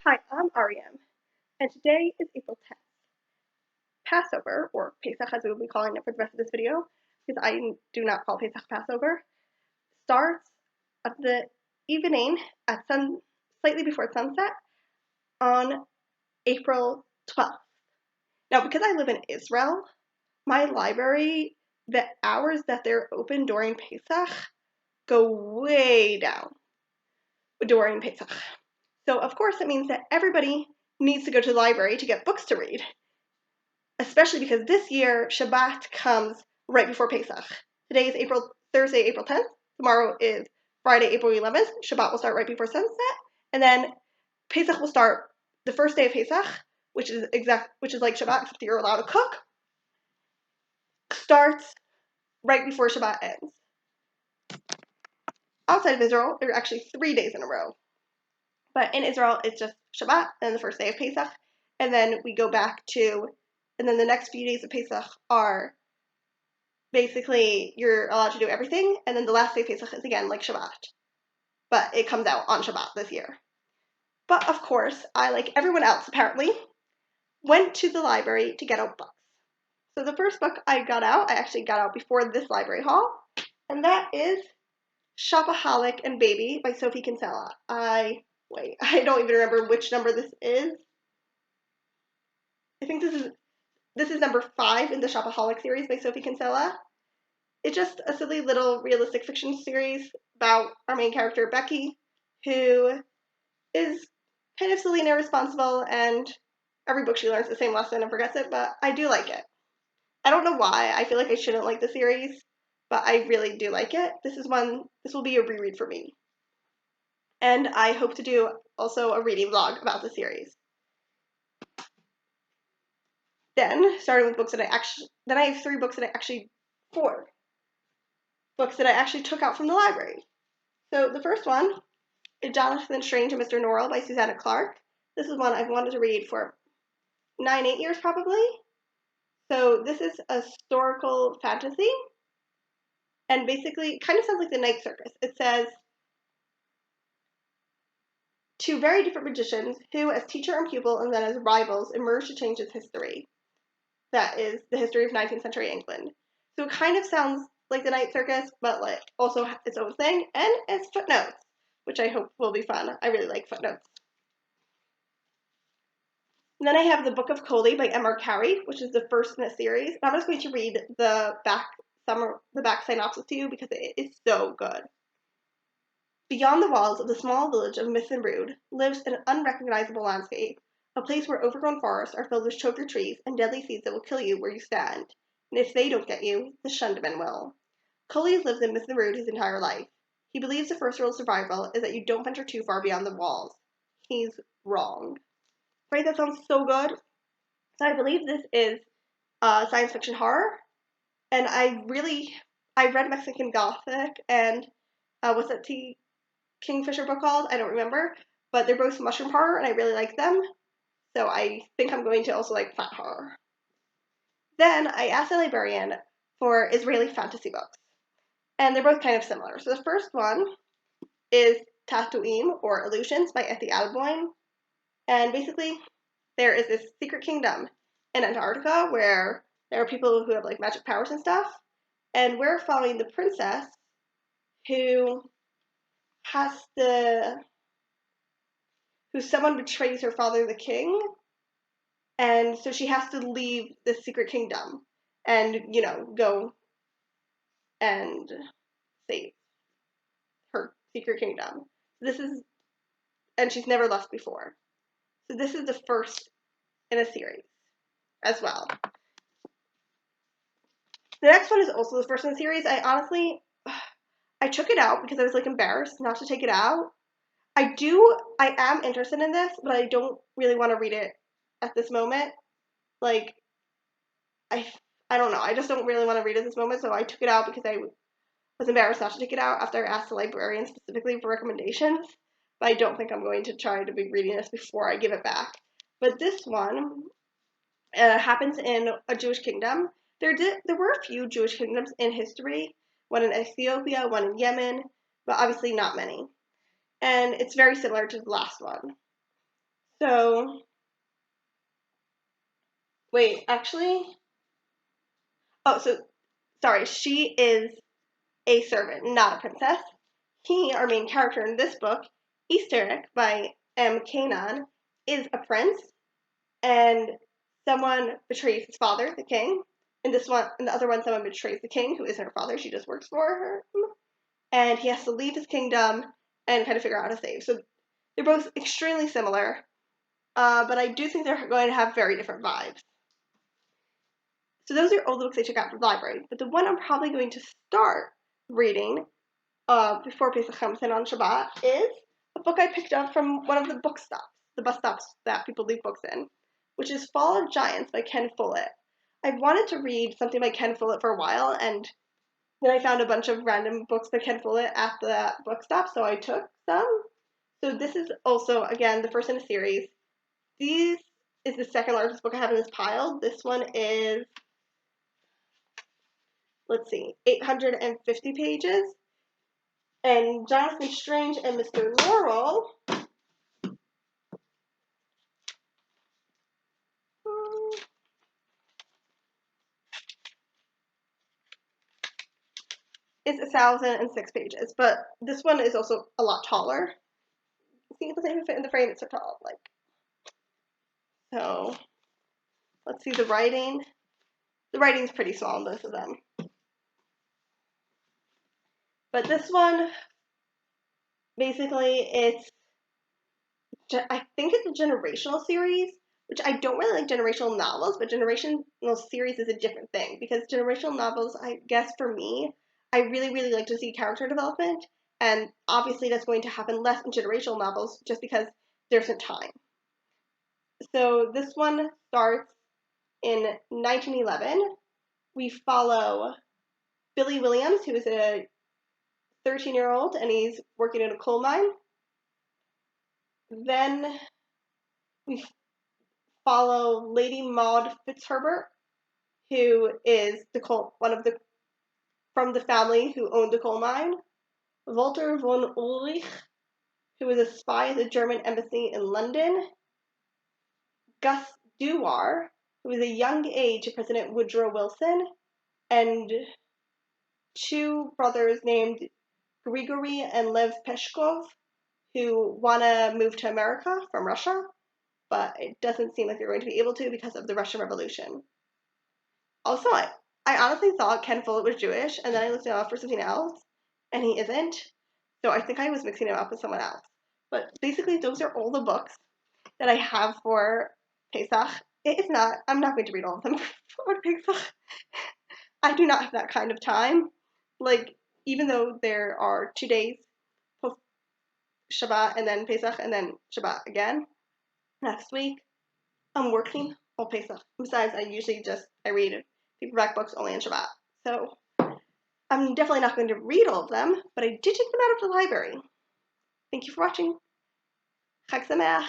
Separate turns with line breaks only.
Hi, I'm Ariam, and today is April 10th. Passover, or Pesach as we will be calling it for the rest of this video, because I do not call Pesach Passover, starts at the evening at slightly before sunset on April 12th. Now, because I live in Israel, my library, the hours that they're open during Pesach go way down during Pesach. So, of course, it means that everybody needs to go to the library to get books to read, especially because this year Shabbat comes right before Pesach. Today is Thursday, April 10th. Tomorrow is Friday, April 11th. Shabbat will start right before sunset, and then Pesach will start the first day of Pesach, which is like Shabbat, except you're allowed to cook. Starts right before Shabbat ends. Outside of Israel, there are actually 3 days in a row. But in Israel, it's just Shabbat, then the first day of Pesach, and then we go back to, and then the next few days of Pesach are basically you're allowed to do everything, and then the last day of Pesach is again like Shabbat. But it comes out on Shabbat this year. But of course, I, like everyone else apparently, went to the library to get out books. So the first book I actually got out before this library haul, and that is Shopaholic and Baby by Sophie Kinsella. I don't even remember which number this is. I think this is number 5 in the Shopaholic series by Sophie Kinsella. It's just a silly little realistic fiction series about our main character, Becky, who is kind of silly and irresponsible, and every book she learns the same lesson and forgets it, but I do like it. I don't know why. I feel like I shouldn't like the series, but I really do like it. This will be a reread for me. And I hope to do also a reading vlog about the series. Then, starting with books that I have 4 books that I actually took out from the library. So the first one is Jonathan Strange and Mr. Norrell by Susanna Clark. This is one I've wanted to read for 8 years probably. So this is a historical fantasy, and basically it kind of sounds like The Night Circus. It says, 2 very different magicians who, as teacher and pupil and then as rivals, emerge to change his history. That is the history of 19th century England. So it kind of sounds like The Night Circus, but like also its own thing, and it's footnotes, which I hope will be fun. I really like footnotes. And then I have The Book of Coley by M.R. Carey, which is the first in a series. I'm just going to read the back synopsis to you because it is so good. Beyond the walls of the small village of Missenbrode lives an unrecognizable landscape, a place where overgrown forests are filled with choker trees and deadly seeds that will kill you where you stand. And if they don't get you, the Shundaman will. Coley has lived in Missenbrode his entire life. He believes the first rule of survival is that you don't venture too far beyond the walls. He's wrong. Right, that sounds so good. So I believe this is science fiction horror, and I read Mexican Gothic and what's that Kingfisher book called? I don't remember, but they're both mushroom horror, and I really like them. So I think I'm going to also like plant horror. Then I asked the librarian for Israeli fantasy books, and they're both kind of similar. So the first one is Tatooine, or Illusions, by Effie Adelboim. And basically, there is this secret kingdom in Antarctica where there are people who have like magic powers and stuff. And we're following the princess who someone betrays her father, the king. And so she has to leave the secret kingdom and, go and save her secret kingdom. And she's never left before. So this is the first in a series as well. The next one is also the first in the series. I took it out because I was like embarrassed not to take it out. I am interested in this, but I don't really want to read it at this moment. Like, I don't know. I just don't really want to read it at this moment, so I took it out because I was embarrassed not to take it out after I asked the librarian specifically for recommendations. But I don't think I'm going to try to be reading this before I give it back. But this one happens in a Jewish kingdom. There were a few Jewish kingdoms in history, one in Ethiopia, one in Yemen, but obviously not many. And it's very similar to the last one. So, wait, actually, oh, so, sorry, she is a servant, not a princess. He, our main character in this book, Easter by M. Kanan, is a prince, and someone betrays his father, the king. And this one, and the other one, someone betrays the king, who isn't her father. She just works for her, and he has to leave his kingdom and kind of figure out how to save. So they're both extremely similar, but I do think they're going to have very different vibes. So those are all the books I took out from the library. But the one I'm probably going to start reading before Pesach comes in on Shabbat is a book I picked up from one of the book stops, the bus stops that people leave books in, which is Fall of Giants by Ken Follett. I wanted to read something by Ken Follett for a while, and then I found a bunch of random books by Ken Follett at the book stop, so I took some. So this is also, again, the first in a series. This is the second largest book I have in this pile. This one is, let's see, 850 pages. And Jonathan Strange and Mr. Norrell is 1,006 pages, but this one is also a lot taller. See, it doesn't even fit in the frame, it's so tall. So, let's see the writing. The writing's pretty small in both of them. But this one, basically, I think it's a generational series, which I don't really like generational novels, but generational series is a different thing, because generational novels, I guess for me, I really, really like to see character development, and obviously that's going to happen less in generational novels just because there's some time. So this one starts in 1911. We follow Billy Williams, who is a 13-year-old, and he's working in a coal mine. Then we follow Lady Maud Fitzherbert, who is from the family who owned the coal mine. Walter von Ulrich, who is a spy at the German embassy in London. Gus Dewar, who is a young aide to President Woodrow Wilson, and two brothers named Grigory and Lev Peshkov, who want to move to America from Russia, but it doesn't seem like they're going to be able to because of the Russian Revolution. Also, I honestly thought Ken Follett was Jewish, and then I looked him up for something else, and he isn't. So I think I was mixing him up with someone else. But basically, those are all the books that I have for Pesach. I'm not going to read all of them for Pesach. I do not have that kind of time. Even though there are 2 days post Shabbat and then Pesach and then Shabbat again next week, I'm working all Pesach. Besides, I read paperback books only on Shabbat. So I'm definitely not going to read all of them, but I did take them out of the library. Thank you for watching. Chag Sameach.